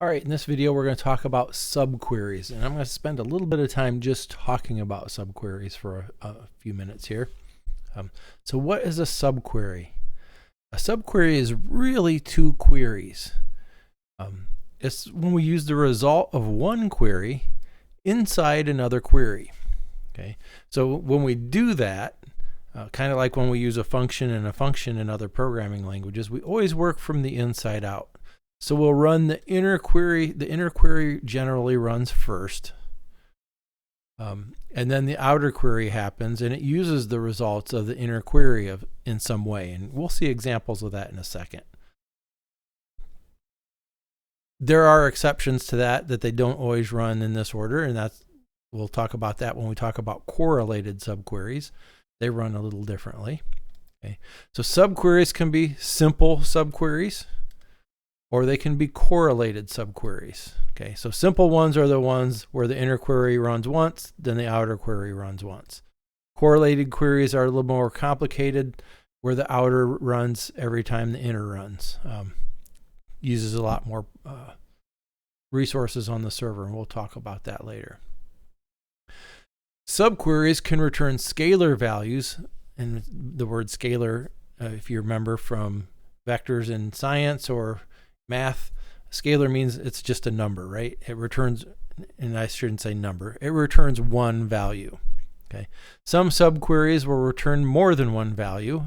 All right, in this video, we're going to talk about subqueries, and I'm going to spend a little bit of time just talking about subqueries for a few minutes here. So what is a subquery? A subquery is really two queries. It's when we use the result of one query inside another query. Okay, so when we do that, kind of like when we use a function and a function in other programming languages, we always work from the inside out. So we'll run the inner query. The inner query generally runs first. And then the outer query happens, and it uses the results of the inner query in some way. And we'll see examples of that in a second. There are exceptions to that they don't always run in this order, and we'll talk about that when we talk about correlated subqueries. They run a little differently. Okay. So subqueries can be simple subqueries, or they can be correlated subqueries. Okay, so simple ones are the ones where the inner query runs once, then the outer query runs once. Correlated queries are a little more complicated, where the outer runs every time the inner runs. Uses a lot more resources on the server, and we'll talk about that later. Subqueries can return scalar values, and the word scalar, if you remember from vectors in science or math, scalar means it's just a number, right? It returns, and I shouldn't say number, it returns one value. Okay. Some subqueries will return more than one value.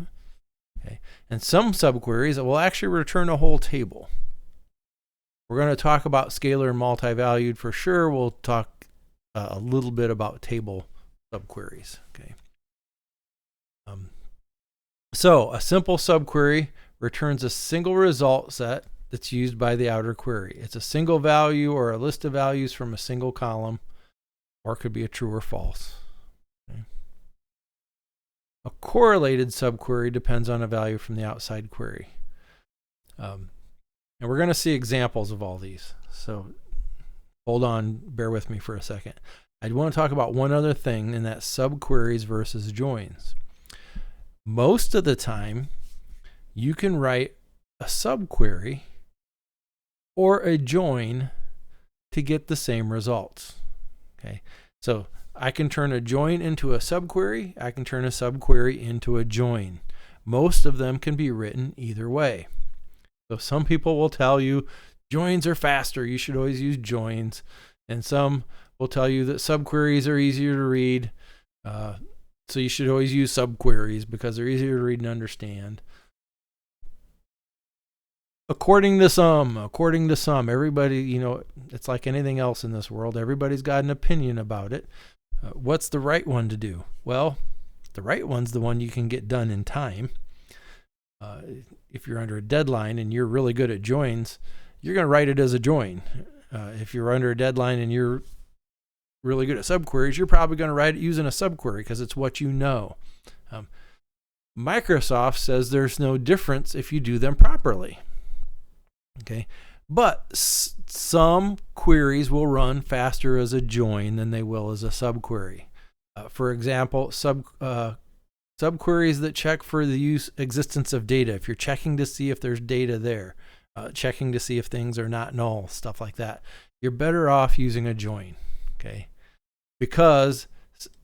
Okay. And some subqueries will actually return a whole table. We're going to talk about scalar and multi-valued for sure. We'll talk a little bit about table subqueries. Okay. So a simple subquery returns a single result set that's used by the outer query. It's a single value or a list of values from a single column, or it could be a true or false. Okay. A correlated subquery depends on a value from the outside query. And we're going to see examples of all these. So hold on, bear with me for a second. I want to talk about one other thing, and that's subqueries versus joins. Most of the time, you can write a subquery or a join to get the same results. Okay, so I can turn a join into a subquery. I can turn a subquery into a join. Most of them can be written either way. So some people will tell you joins are faster, you should always use joins. And some will tell you that subqueries are easier to read, so you should always use subqueries because they're easier to read and understand. According to some, everybody, it's like anything else in this world. Everybody's got an opinion about it. What's the right one to do? Well, the right one's the one you can get done in time. If you're under a deadline and you're really good at joins, you're going to write it as a join. If you're under a deadline and you're really good at subqueries, you're probably going to write it using a subquery because it's what you know. Microsoft says there's no difference if you do them properly. Okay, but some queries will run faster as a join than they will as a subquery. For example, subqueries that check for the existence of data. If you're checking to see if there's data there, checking to see if things are not null, stuff like that, you're better off using a join. Okay, because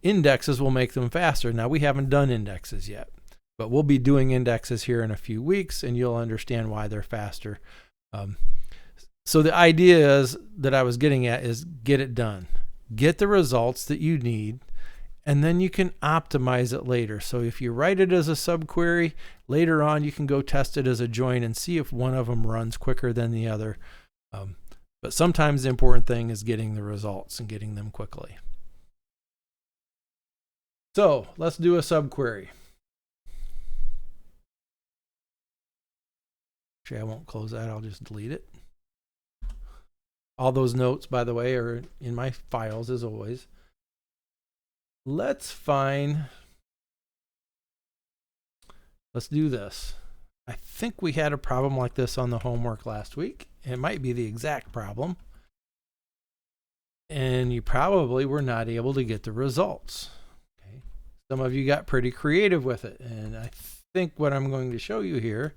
indexes will make them faster. Now, we haven't done indexes yet, but we'll be doing indexes here in a few weeks, and you'll understand why they're faster. So the idea is that I was getting at is get it done. Get the results that you need, and then you can optimize it later. So if you write it as a subquery, later on you can go test it as a join and see if one of them runs quicker than the other. But sometimes the important thing is getting the results and getting them quickly. So let's do a subquery. Actually, I won't close that. I'll just delete it. All those notes, by the way, are in my files as always. Let's do this. I think we had a problem like this on the homework last week. It might be the exact problem. And you probably were not able to get the results. Okay. Some of you got pretty creative with it. And I think what I'm going to show you here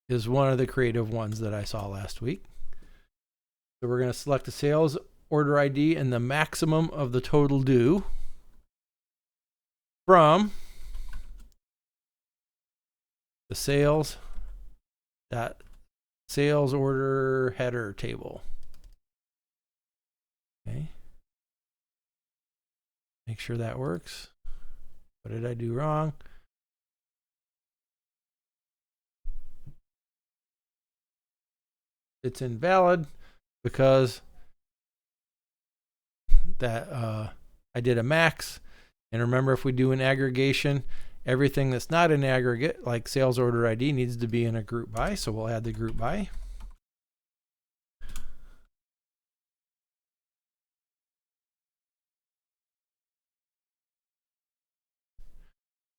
is one of the creative ones that I saw last week. So we're going to select the sales order ID and the maximum of the total due from the sales order header table. Okay. Make sure that works. What did I do wrong? It's invalid because that I did a max. And remember, if we do an aggregation, everything that's not an aggregate, like sales order ID, needs to be in a group by. So we'll add the group by.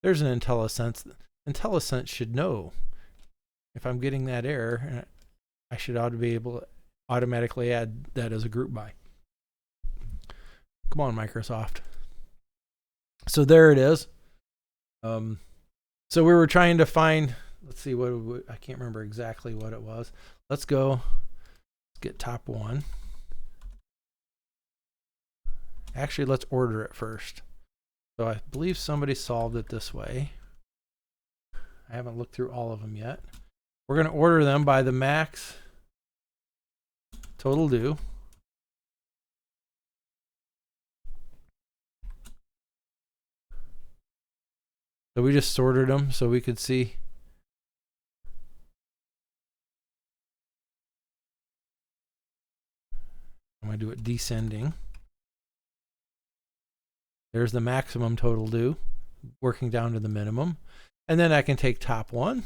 There's an IntelliSense. IntelliSense should know if I'm getting that error. I should ought to be able to automatically add that as a group by. Come on, Microsoft. So there it is. So we were trying to find, let's see, I can't remember exactly what it was. Let's get top one. Actually, let's order it first. So I believe somebody solved it this way. I haven't looked through all of them yet. We're going to order them by the max total due. So we just sorted them so we could see. I'm going to do it descending. There's the maximum total due, working down to the minimum. And then I can take top one.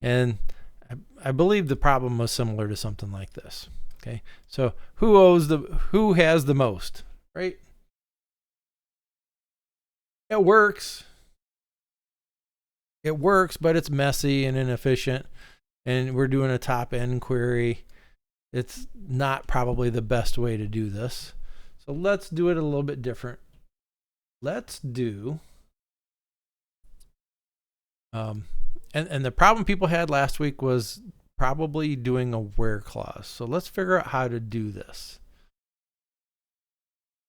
And I believe the problem was similar to something like this. Okay, so who has the most, right? It works. It works, but it's messy and inefficient. And we're doing a top end query. It's not probably the best way to do this. So let's do it a little bit different. Let's do and the problem people had last week was probably doing a where clause. So let's figure out how to do this.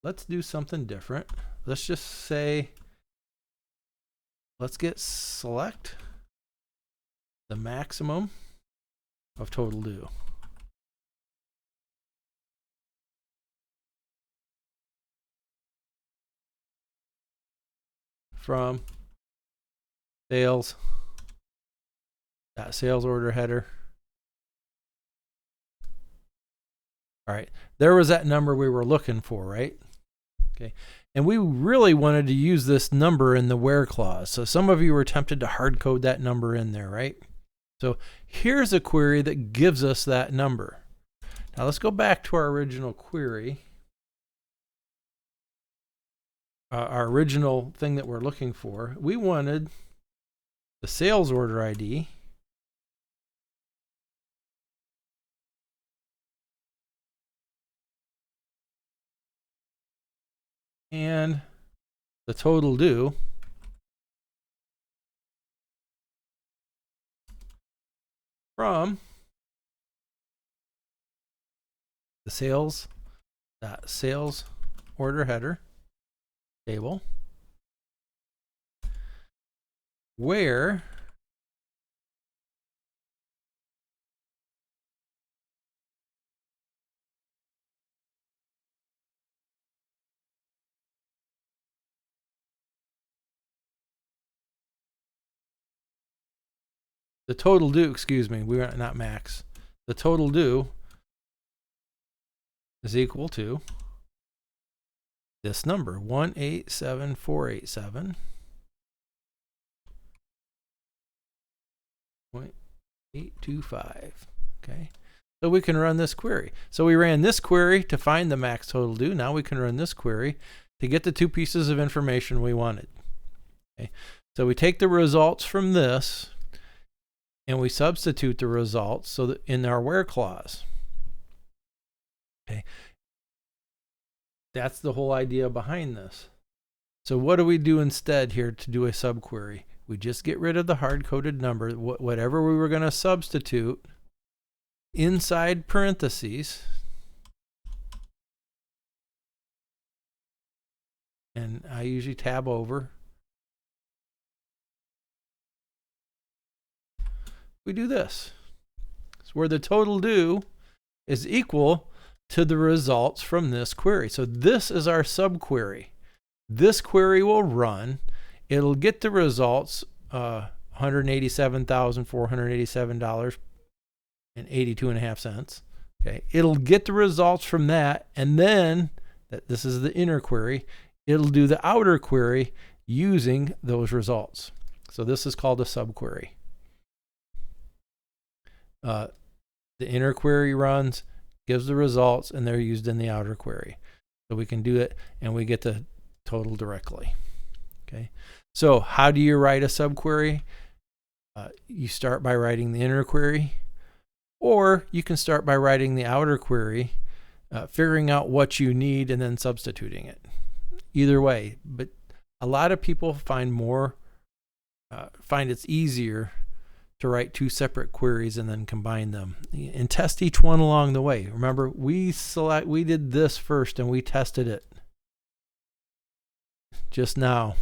Let's do something different. Let's just say, let's get select the maximum of total due. From sales order header. All right, there was that number we were looking for, right? Okay, and we really wanted to use this number in the where clause. So some of you were tempted to hard code that number in there, right? So here's a query that gives us that number. Now let's go back to our original query. Our original thing that we're looking for. We wanted the sales order ID and the total due from the sales order header table, where the total due, excuse me, we are not max. The total due is equal to this number, 187,487.825. Okay, so we can run this query. So we ran this query to find the max total due. Now we can run this query to get the two pieces of information we wanted. Okay, so we take the results from this and we substitute the results so that in our where clause. Okay. That's the whole idea behind this. So what do we do instead here to do a subquery? We just get rid of the hard-coded number, whatever we were going to substitute inside parentheses, and I usually tab over. We do this. So where the total due is equal to the results from this query. So this is our subquery. This query will run. It'll get the results, $187,487.82.5. Okay, it'll get the results from that, and then this is the inner query. It'll do the outer query using those results. So this is called a subquery. The inner query runs, gives the results, and they're used in the outer query. So we can do it, and we get the total directly. Okay. So how do you write a subquery? You start by writing the inner query, or you can start by writing the outer query, figuring out what you need and then substituting it. Either way, but a lot of people find it's easier to write two separate queries and then combine them and test each one along the way. Remember, we did this first and we tested it just now.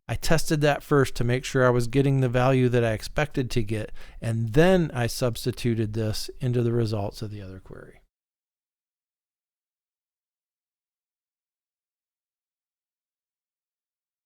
I tested that first to make sure I was getting the value that I expected to get, and then I substituted this into the results of the other query.